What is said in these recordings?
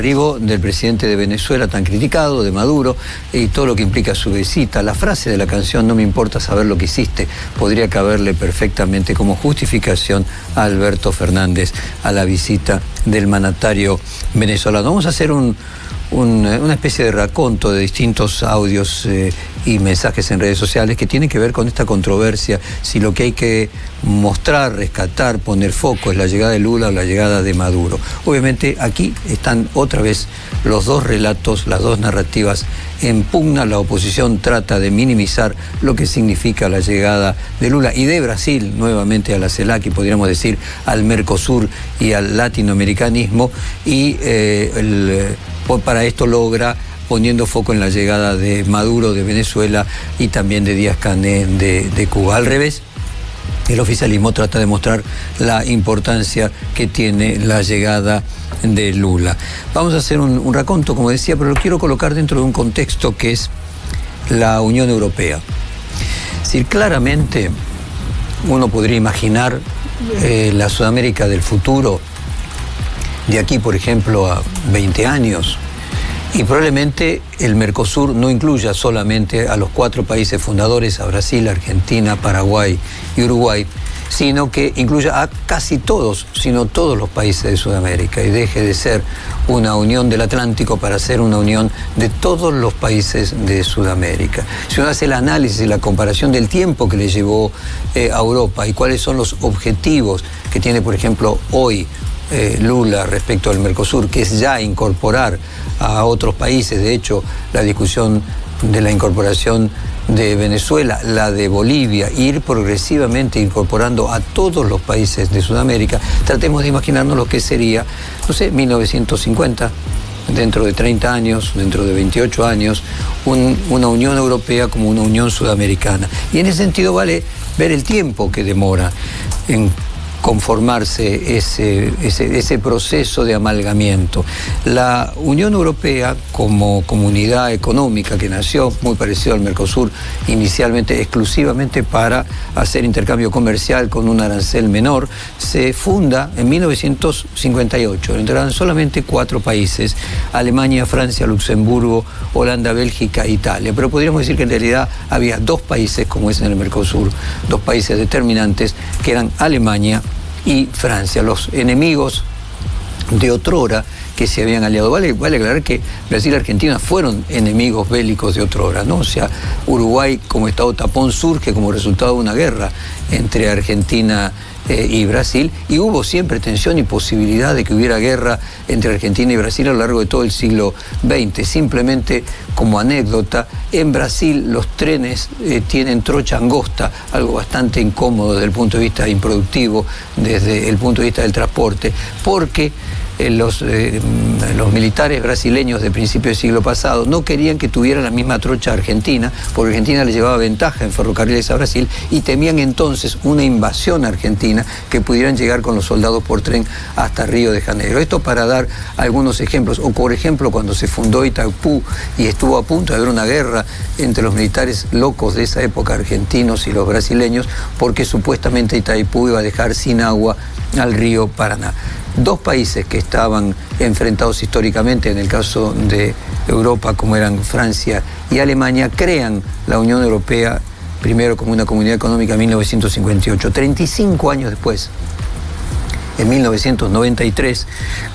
Arribo del presidente de Venezuela tan criticado, de Maduro, y todo lo que implica su visita. La frase de la canción, no me importa saber lo que hiciste, podría caberle perfectamente como justificación a Alberto Fernández a la visita del mandatario venezolano. Vamos a hacer una especie de raconto de distintos audios y mensajes en redes sociales que tienen que ver con esta controversia, si lo que hay que mostrar, rescatar, poner foco es la llegada de Lula o la llegada de Maduro. Obviamente aquí están otra vez los dos relatos, las dos narrativas en pugna. La oposición trata de minimizar lo que significa la llegada de Lula y de Brasil nuevamente a la CELAC, y podríamos decir al Mercosur y al latinoamericanismo, y para esto logra poniendo foco en la llegada de Maduro de Venezuela y también de Díaz-Canel de Cuba. Al revés, el oficialismo trata de mostrar la importancia que tiene la llegada de Lula. Vamos a hacer un raconto, como decía, pero lo quiero colocar dentro de un contexto que es la Unión Europea. Es decir, claramente uno podría imaginar la Sudamérica del futuro de aquí, por ejemplo, a 20 años, y probablemente el Mercosur no incluya solamente a los 4 países fundadores, a Brasil, Argentina, Paraguay y Uruguay, sino que incluya a casi todos, sino todos los países de Sudamérica, y deje de ser una unión del Atlántico para ser una unión de todos los países de Sudamérica. Si uno hace el análisis y la comparación del tiempo que le llevó a Europa y cuáles son los objetivos que tiene, por ejemplo, hoy Lula respecto al Mercosur, que es ya incorporar a otros países. De hecho, la discusión de la incorporación de Venezuela, la de Bolivia, ir progresivamente incorporando a todos los países de Sudamérica. Tratemos de imaginarnos lo que sería, no sé, 1950, dentro de 30 años, dentro de 28 años, una Unión Europea como una Unión Sudamericana. Y en ese sentido vale ver el tiempo que demora en conformarse ese proceso de amalgamiento. La Unión Europea, como comunidad económica que nació muy parecido al Mercosur, inicialmente exclusivamente para hacer intercambio comercial con un arancel menor, se funda en 1958. Entraron solamente 4 países: Alemania, Francia, Luxemburgo, Holanda, Bélgica e Italia. Pero podríamos decir que en realidad había 2 países, como es en el Mercosur, 2 países determinantes, que eran Alemania y Francia, los enemigos de otrora que se habían aliado. Vale aclarar que Brasil y Argentina fueron enemigos bélicos de otrora, ¿no? O sea, Uruguay como Estado tapón surge como resultado de una guerra entre Argentina y Brasil, y hubo siempre tensión y posibilidad de que hubiera guerra entre Argentina y Brasil a lo largo de todo el siglo XX. Simplemente como anécdota, en Brasil los trenes tienen trocha angosta, algo bastante incómodo desde el punto de vista improductivo, desde el punto de vista del transporte, porque los militares brasileños de principio del siglo pasado no querían que tuviera la misma trocha Argentina, porque Argentina le llevaba ventaja en ferrocarriles a Brasil, y temían entonces una invasión argentina, que pudieran llegar con los soldados por tren hasta Río de Janeiro. Esto para dar algunos ejemplos. O por ejemplo, cuando se fundó Itaipú y estuvo a punto de haber una guerra entre los militares locos de esa época, argentinos y los brasileños, porque supuestamente Itaipú iba a dejar sin agua al río Paraná. 2 países que estaban enfrentados históricamente, en el caso de Europa, como eran Francia y Alemania, crean la Unión Europea, primero como una comunidad económica en 1958. 35 años después, en 1993,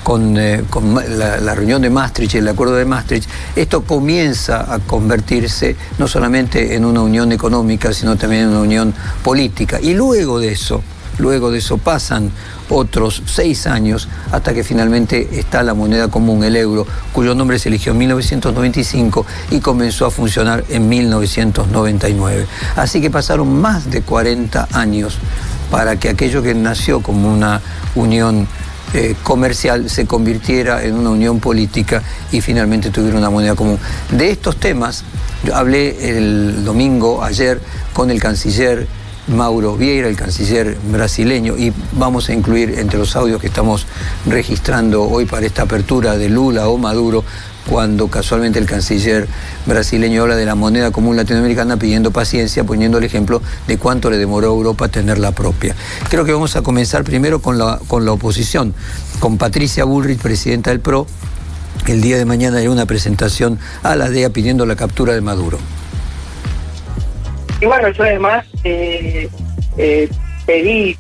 con la reunión de Maastricht, el acuerdo de Maastricht, esto comienza a convertirse no solamente en una unión económica, sino también en una unión política. Y luego de eso pasan otros 6 años hasta que finalmente está la moneda común, el euro, cuyo nombre se eligió en 1995 y comenzó a funcionar en 1999. Así que pasaron más de 40 años para que aquello que nació como una unión comercial se convirtiera en una unión política y finalmente tuviera una moneda común. De estos temas yo hablé el domingo, ayer, con el canciller Mauro Vieira, el canciller brasileño, y vamos a incluir entre los audios que estamos registrando hoy para esta apertura de Lula o Maduro, cuando casualmente el canciller brasileño habla de la moneda común latinoamericana pidiendo paciencia, poniendo el ejemplo de cuánto le demoró a Europa tener la propia. Creo que vamos a comenzar primero con la oposición, con Patricia Bullrich, presidenta del PRO, el día de mañana hay una presentación a la DEA pidiendo la captura de Maduro. Y bueno, yo además pedí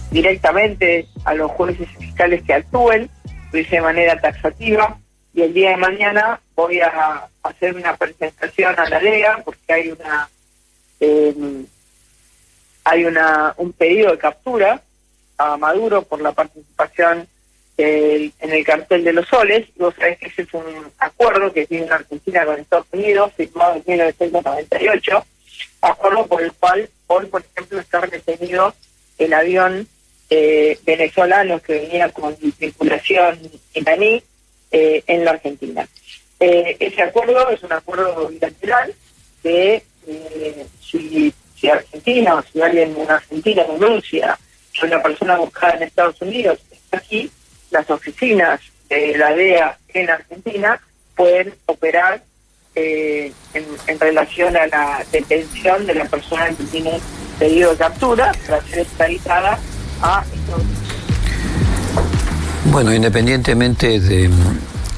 directamente a los jueces y fiscales que actúen, lo hice de manera taxativa, y el día de mañana voy a hacer una presentación a la DEA porque hay un pedido de captura a Maduro por la participación en el cartel de los soles. Y vos sabés que ese es un acuerdo que tiene Argentina con Estados Unidos, firmado en 1998, acuerdo por el cual hoy, por ejemplo, está retenido el avión venezolano que venía con tripulación iraní en la Argentina. Ese acuerdo es un acuerdo bilateral de si Argentina o si alguien en Argentina denuncia que una persona buscada en Estados Unidos está aquí, las oficinas de la DEA en Argentina pueden operar en relación a la detención de la persona que tiene pedido de captura para ser extraditada a Estados Unidos. Bueno, independientemente de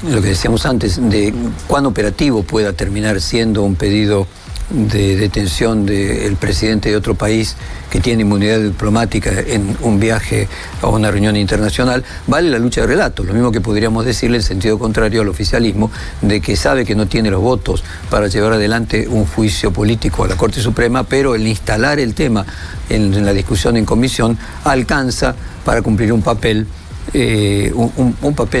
lo que decíamos antes, de cuán operativo pueda terminar siendo un pedido de detención del presidente de otro país que tiene inmunidad diplomática en un viaje a una reunión internacional, vale la lucha de relatos, lo mismo que podríamos decirle en sentido contrario al oficialismo, de que sabe que no tiene los votos para llevar adelante un juicio político a la Corte Suprema, pero el instalar el tema en la discusión en comisión alcanza para cumplir un papel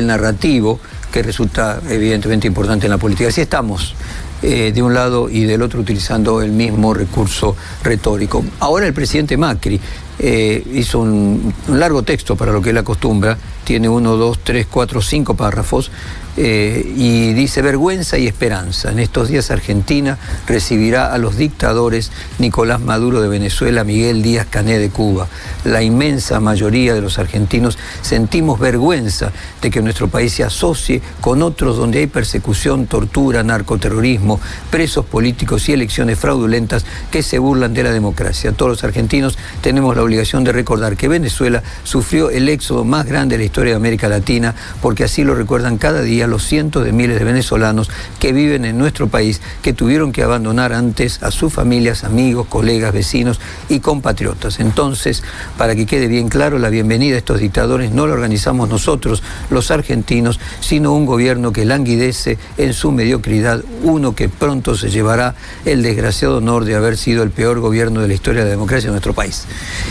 narrativo que resulta evidentemente importante en la política. Así estamos de un lado y del otro utilizando el mismo recurso retórico. Ahora el presidente Macri hizo un largo texto para lo que él acostumbra, tiene 1, 2, 3, 4, 5 párrafos, y dice: vergüenza y esperanza. En estos días Argentina recibirá a los dictadores Nicolás Maduro de Venezuela, Miguel Díaz-Canel de Cuba. La inmensa mayoría de los argentinos sentimos vergüenza de que nuestro país se asocie con otros donde hay persecución, tortura, narcoterrorismo, presos políticos y elecciones fraudulentas que se burlan de la democracia. Todos los argentinos tenemos la obligación de recordar que Venezuela sufrió el éxodo más grande de la historia de América Latina, porque así lo recuerdan cada día los cientos de miles de venezolanos que viven en nuestro país, que tuvieron que abandonar antes a sus familias, amigos, colegas, vecinos y compatriotas. Entonces, para que quede bien claro, la bienvenida a estos dictadores no la organizamos nosotros, los argentinos, sino un gobierno que languidece en su mediocridad, uno que pronto se llevará el desgraciado honor de haber sido el peor gobierno de la historia de la democracia de nuestro país.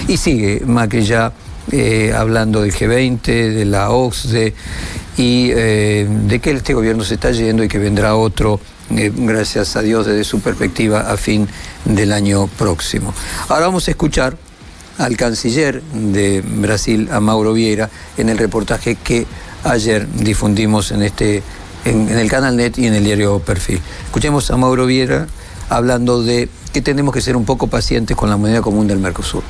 Y sigue Macri ya hablando del G20, de la OCDE y de que este gobierno se está yendo y que vendrá otro, gracias a Dios, desde su perspectiva a fin del año próximo. Ahora vamos a escuchar al canciller de Brasil, a Mauro Vieira, en el reportaje que ayer difundimos en el canal NET y en el diario Perfil. Escuchemos a Mauro Vieira hablando de que tenemos que ser un poco pacientes con la moneda común del Mercosur.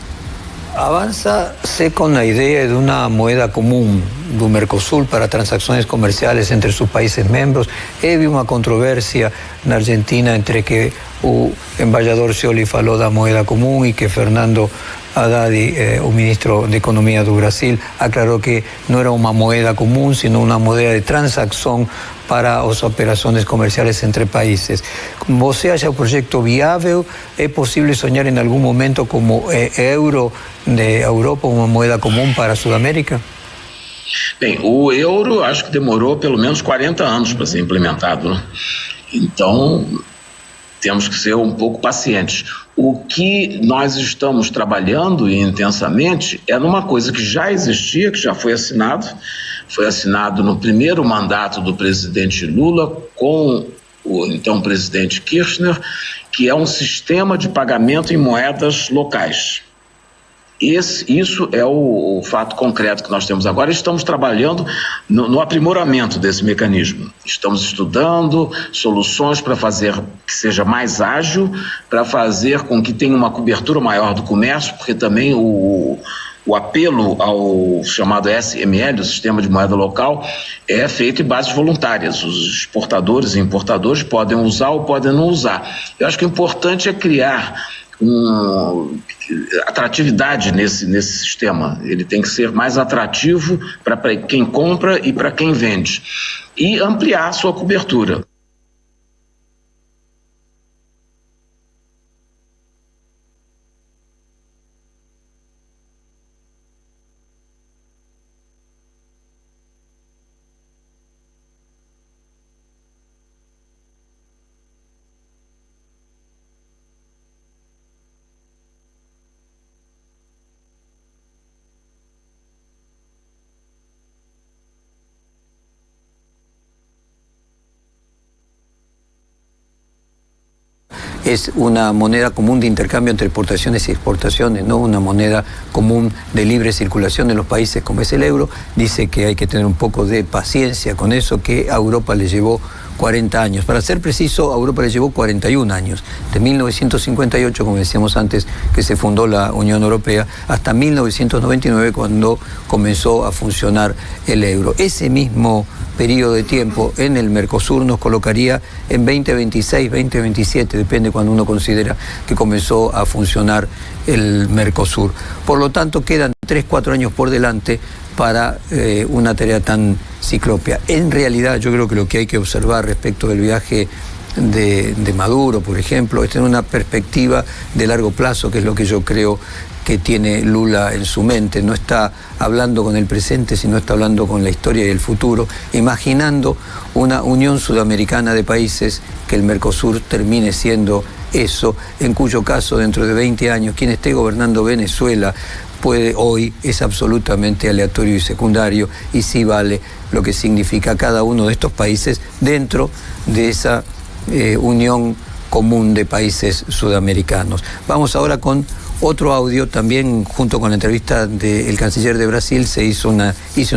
Avança-se con la idea de una moneda común do Mercosul para transacciones comerciales entre sus países miembros. Houve uma controvérsia na Argentina entre que o embaixador Scioli falou da moeda común y que Fernando Haddad, o ministro de Economía do Brasil, aclaró que no era una moneda común, sino una moneda de transacción para as operações comerciais entre países. Você acha o projeto viável? É possível sonhar em algum momento como euro de Europa, uma moeda comum para a Sudamérica? Bem, o euro acho que demorou pelo menos 40 anos para ser implementado, né? Então temos que ser um pouco pacientes. O que nós estamos trabalhando intensamente é numa coisa que já existia, que já foi assinado no primeiro mandato do presidente Lula com o então presidente Kirchner, que é um sistema de pagamento em moedas locais. Isso é o fato concreto que nós temos agora. Estamos trabalhando no aprimoramento desse mecanismo. Estamos estudando soluções para fazer que seja mais ágil, para fazer com que tenha uma cobertura maior do comércio, porque também o apelo ao chamado SML, o Sistema de Moeda Local, é feito em bases voluntárias. Os exportadores e importadores podem usar ou podem não usar. Eu acho que o importante é criar atratividade nesse sistema. Ele tem que ser mais atrativo para quem compra e para quem vende. E ampliar a sua cobertura. Es una moneda común de intercambio entre exportaciones y exportaciones, no una moneda común de libre circulación en los países como es el euro. Dice que hay que tener un poco de paciencia con eso, que a Europa le llevó 40 años. Para ser preciso, a Europa le llevó 41 años. De 1958, como decíamos antes, que se fundó la Unión Europea, hasta 1999, cuando comenzó a funcionar el euro. Ese mismo periodo de tiempo en el Mercosur nos colocaría en 2026, 2027, depende cuando uno considera que comenzó a funcionar el Mercosur. Por lo tanto, quedan 3-4 años por delante para una tarea tan ciclópea. En realidad, yo creo que lo que hay que observar respecto del viaje de Maduro, por ejemplo, es tener una perspectiva de largo plazo, que es lo que yo creo que tiene Lula en su mente. No está hablando con el presente, sino está hablando con la historia y el futuro, imaginando una unión sudamericana de países, que el Mercosur termine siendo eso, en cuyo caso, dentro de 20 años, quien esté gobernando Venezuela hoy es absolutamente aleatorio y secundario, y sí vale lo que significa cada uno de estos países dentro de esa unión común de países sudamericanos. Vamos ahora con otro audio, también junto con la entrevista del canciller de Brasil. Hice una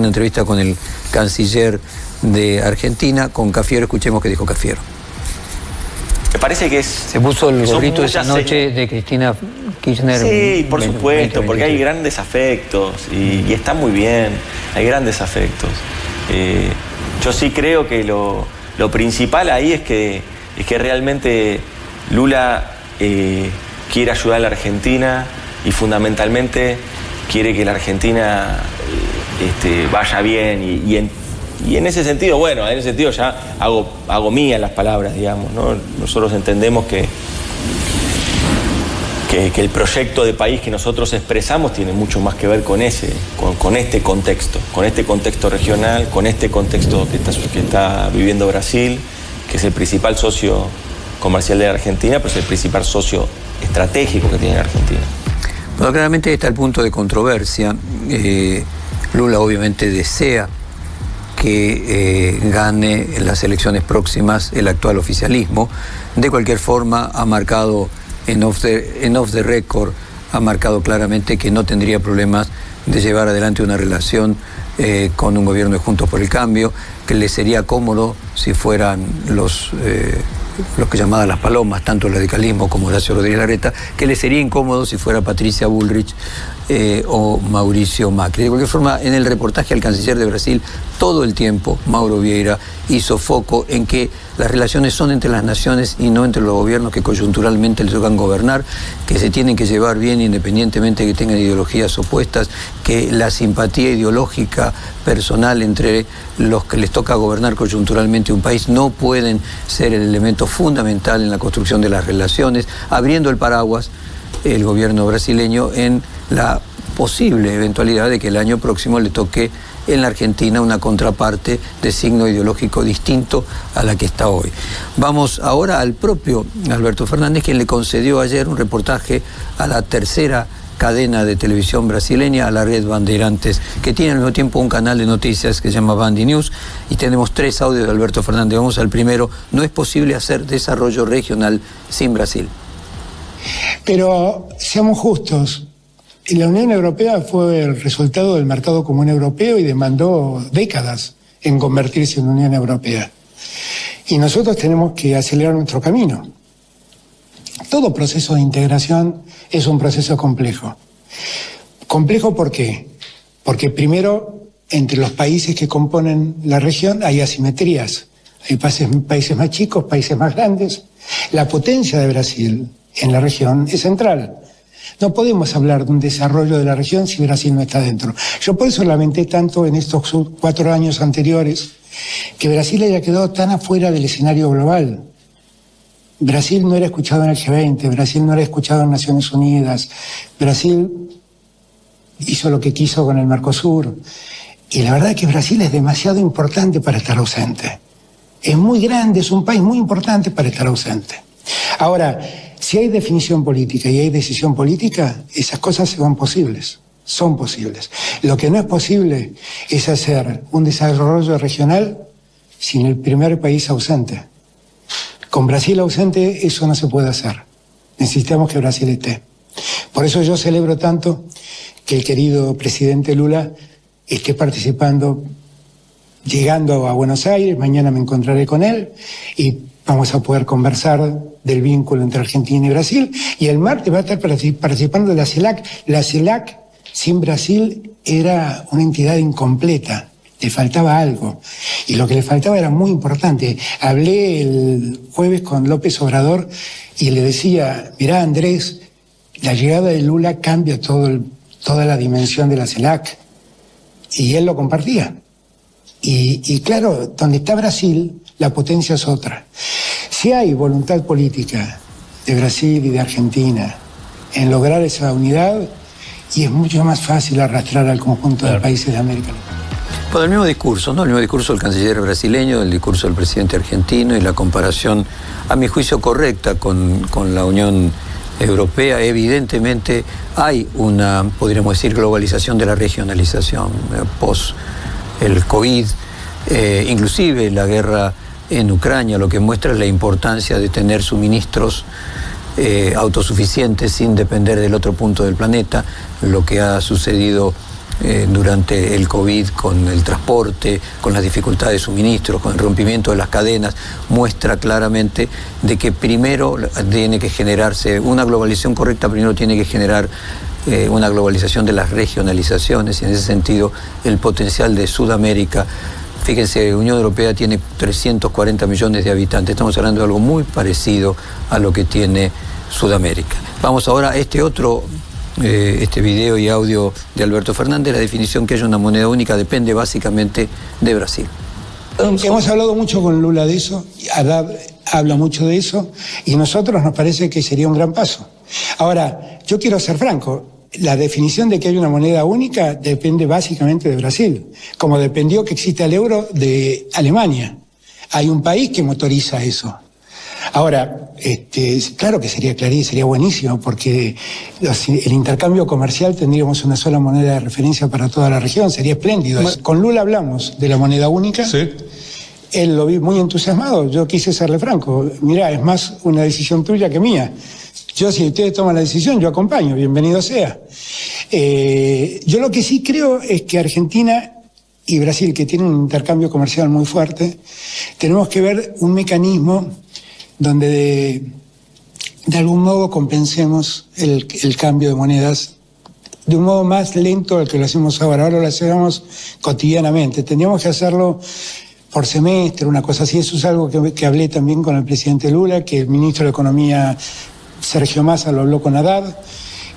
entrevista con el canciller de Argentina, con Cafiero. Escuchemos qué dijo Cafiero. Me parece que se puso el gorrito esa noche de Cristina Kirchner. Sí, por supuesto, porque hay grandes afectos y está muy bien, hay grandes afectos. Yo sí creo que lo principal ahí es que realmente Lula quiere ayudar a la Argentina y fundamentalmente quiere que la Argentina vaya bien y en ese sentido, bueno, en ese sentido ya hago mías las palabras, digamos, ¿no? Nosotros entendemos que el proyecto de país que nosotros expresamos tiene mucho más que ver con este contexto regional, con este contexto que está viviendo Brasil, que es el principal socio comercial de la Argentina, pero es el principal socio estratégico que tiene la Argentina. Bueno, claramente está el punto de controversia. Lula obviamente desea que gane en las elecciones próximas el actual oficialismo. De cualquier forma, ha marcado en off the record, ha marcado claramente que no tendría problemas de llevar adelante una relación con un gobierno de Juntos por el Cambio, que le sería cómodo si fueran los que llamaban las palomas, tanto el radicalismo como Horacio Rodríguez Larreta, que le sería incómodo si fuera Patricia Bullrich o Mauricio Macri. De cualquier forma, en el reportaje al canciller de Brasil, todo el tiempo Mauro Vieira hizo foco en que las relaciones son entre las naciones y no entre los gobiernos que coyunturalmente les tocan gobernar, que se tienen que llevar bien independientemente de que tengan ideologías opuestas, que la simpatía ideológica personal entre los que les toca gobernar coyunturalmente un país no pueden ser el elemento fundamental en la construcción de las relaciones, abriendo el paraguas el gobierno brasileño en la posible eventualidad de que el año próximo le toque en la Argentina una contraparte de signo ideológico distinto a la que está hoy. Vamos ahora al propio Alberto Fernández, quien le concedió ayer un reportaje a la tercera cadena de televisión brasileña, a la red Bandeirantes, que tiene al mismo tiempo un canal de noticias que se llama Band News, y tenemos 3 audios de Alberto Fernández. Vamos al primero. No es posible hacer desarrollo regional sin Brasil. Pero seamos justos, la Unión Europea fue el resultado del mercado común europeo y demandó décadas en convertirse en Unión Europea. Y nosotros tenemos que acelerar nuestro camino. Todo proceso de integración es un proceso complejo. ¿Complejo por qué? Porque primero, entre los países que componen la región hay asimetrías. Hay países más chicos, países más grandes. La potencia de Brasil en la región es central. No podemos hablar de un desarrollo de la región si Brasil no está dentro. Yo por eso lamenté tanto en estos 4 años anteriores que Brasil haya quedado tan afuera del escenario global. Brasil no era escuchado en el G20, Brasil no era escuchado en Naciones Unidas, Brasil hizo lo que quiso con el Mercosur. Y la verdad es que Brasil es demasiado importante para estar ausente. Es muy grande, es un país muy importante para estar ausente. Ahora, si hay definición política y hay decisión política, esas cosas son posibles. Lo que no es posible es hacer un desarrollo regional sin el primer país ausente. Con Brasil ausente eso no se puede hacer. Necesitamos que Brasil esté. Por eso yo celebro tanto que el querido presidente Lula esté participando, llegando a Buenos Aires. Mañana me encontraré con él y vamos a poder conversar del vínculo entre Argentina y Brasil. Y el martes va a estar participando de la CELAC. La CELAC sin Brasil era una entidad incompleta. Le faltaba algo. Y lo que le faltaba era muy importante. Hablé el jueves con López Obrador y le decía, mirá Andrés, la llegada de Lula cambia toda la dimensión de la CELAC. Y él lo compartía. Y claro, donde está Brasil, la potencia es otra. Si hay voluntad política de Brasil y de Argentina en lograr esa unidad, y es mucho más fácil arrastrar al conjunto de países de América Latina. Por el mismo discurso, ¿no? El mismo discurso del canciller brasileño, el discurso del presidente argentino y la comparación, a mi juicio, correcta con la Unión Europea. Evidentemente hay una, podríamos decir, globalización de la regionalización post el COVID, inclusive la guerra en Ucrania, lo que muestra es la importancia de tener suministros autosuficientes sin depender del otro punto del planeta, lo que ha sucedido durante el COVID con el transporte, con las dificultades de suministros, con el rompimiento de las cadenas, muestra claramente de que primero tiene que generarse una globalización correcta, primero tiene que generar una globalización de las regionalizaciones, y en ese sentido el potencial de Sudamérica. Fíjense, Unión Europea tiene 340 millones de habitantes, estamos hablando de algo muy parecido a lo que tiene Sudamérica. Vamos ahora a este video y audio de Alberto Fernández. La definición que haya una moneda única depende básicamente de Brasil. Hemos hablado mucho con Lula de eso, Haddad habla mucho de eso, y a nosotros nos parece que sería un gran paso. Ahora, yo quiero ser franco, la definición de que hay una moneda única depende básicamente de Brasil, como dependió que exista el euro de Alemania. Hay un país que motoriza eso. Ahora, claro que sería buenísimo, porque el intercambio comercial tendríamos una sola moneda de referencia para toda la región, sería espléndido. Con Lula hablamos de la moneda única. Sí. Él lo vi muy entusiasmado, yo quise serle franco. Mirá, es más una decisión tuya que mía. Yo, si ustedes toman la decisión, yo acompaño, bienvenido sea. Yo lo que sí creo es que Argentina y Brasil, que tienen un intercambio comercial muy fuerte, tenemos que ver un mecanismo donde de algún modo compensemos el cambio de monedas de un modo más lento al que lo hacemos ahora. Ahora lo hacemos cotidianamente. Tendríamos que hacerlo por semestre, una cosa así. Eso es algo que hablé también con el presidente Lula, que el ministro de Economía Sergio Massa lo habló con Haddad,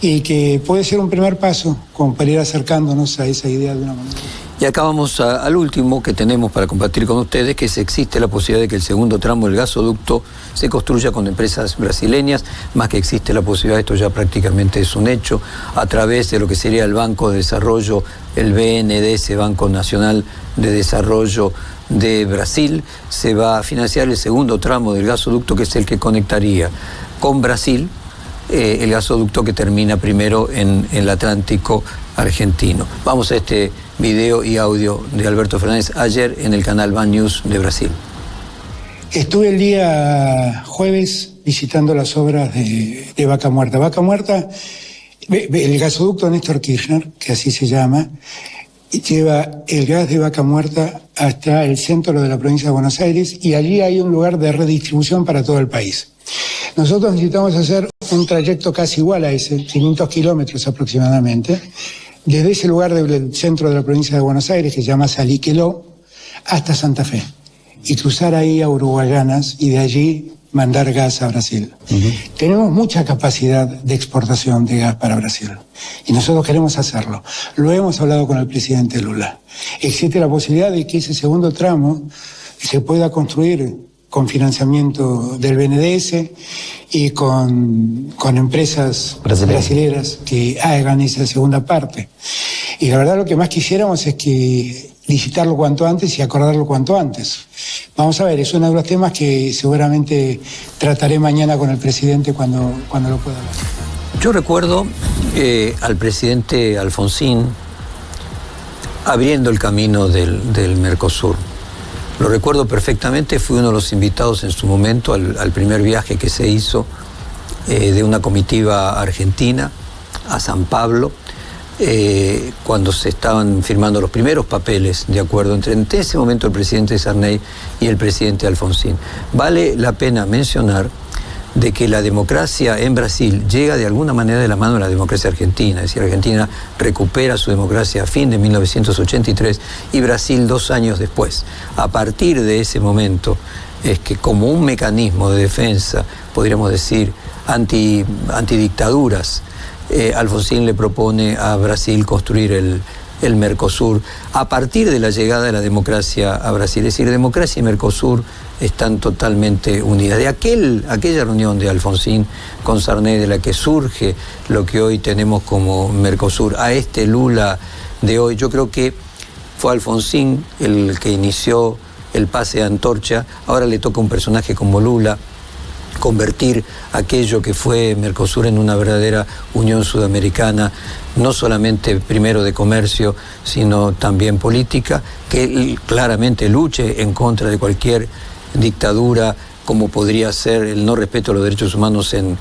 y que puede ser un primer paso como para ir acercándonos a esa idea de una moneda. Y acá vamos al último que tenemos para compartir con ustedes, que existe la posibilidad de que el segundo tramo del gasoducto se construya con empresas brasileñas, más que existe la posibilidad, esto ya prácticamente es un hecho, a través de lo que sería el Banco de Desarrollo, el BND, ese Banco Nacional de Desarrollo de Brasil, se va a financiar el segundo tramo del gasoducto, que es el que conectaría con Brasil, el gasoducto que termina primero en el Atlántico argentino. Vamos a este video y audio de Alberto Fernández ayer en el canal Ban News de Brasil. Estuve el día jueves visitando las obras de Vaca Muerta. Vaca Muerta, el gasoducto Néstor Kirchner, que así se llama, lleva el gas de Vaca Muerta hasta el centro de la provincia de Buenos Aires, y allí hay un lugar de redistribución para todo el país. Nosotros necesitamos hacer un trayecto casi igual a ese, 500 kilómetros aproximadamente, desde ese lugar del centro de la provincia de Buenos Aires, que se llama Salíqueló, hasta Santa Fe, y cruzar ahí a Uruguayanas, y de allí mandar gas a Brasil. Tenemos mucha capacidad de exportación de gas para Brasil y nosotros queremos hacerlo. Lo hemos hablado con el presidente Lula. Existe la posibilidad de que ese segundo tramo se pueda construir con financiamiento del BNDES y con empresas brasileras que hagan esa segunda parte. Y la verdad lo que más quisiéramos es que licitarlo cuanto antes y acordarlo cuanto antes. Vamos a ver, es uno de los temas que seguramente trataré mañana con el presidente cuando lo pueda hablar. Yo recuerdo al presidente Alfonsín abriendo el camino del Mercosur. Lo recuerdo perfectamente, fui uno de los invitados en su momento al primer viaje que se hizo de una comitiva argentina a San Pablo, cuando se estaban firmando los primeros papeles de acuerdo entre en ese momento el presidente Sarney y el presidente Alfonsín. Vale la pena mencionar de que la democracia en Brasil llega de alguna manera de la mano de la democracia argentina. Es decir, Argentina recupera su democracia a fin de 1983 y Brasil 2 años después. A partir de ese momento es que como un mecanismo de defensa, podríamos decir, antidictaduras, Alfonsín le propone a Brasil construir el Mercosur a partir de la llegada de la democracia a Brasil. Es decir, democracia y Mercosur están totalmente unidas. De aquella reunión de Alfonsín con Sarney, de la que surge lo que hoy tenemos como Mercosur, a este Lula de hoy, yo creo que fue Alfonsín el que inició el pase de antorcha. Ahora le toca a un personaje como Lula convertir aquello que fue Mercosur en una verdadera unión sudamericana, no solamente primero de comercio, sino también política, que claramente luche en contra de cualquier dictadura, como podría ser el no respeto a los derechos humanos en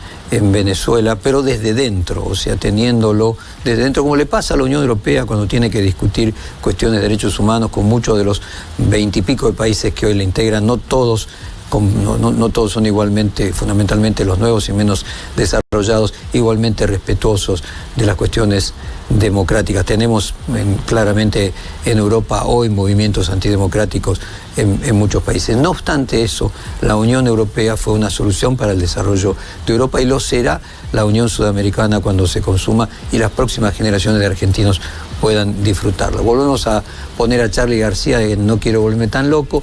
Venezuela, pero desde dentro, o sea, teniéndolo desde dentro, como le pasa a la Unión Europea cuando tiene que discutir cuestiones de derechos humanos con muchos de los 20 y pico de países que hoy la integran. No todos son igualmente, fundamentalmente los nuevos y menos desarrollados, igualmente respetuosos de las cuestiones democráticas. Tenemos claramente en Europa hoy movimientos antidemocráticos en muchos países. No obstante eso, la Unión Europea fue una solución para el desarrollo de Europa y lo será la Unión Sudamericana cuando se consuma y las próximas generaciones de argentinos puedan disfrutarlo. Volvemos a poner a Charly García en No quiero volverme tan loco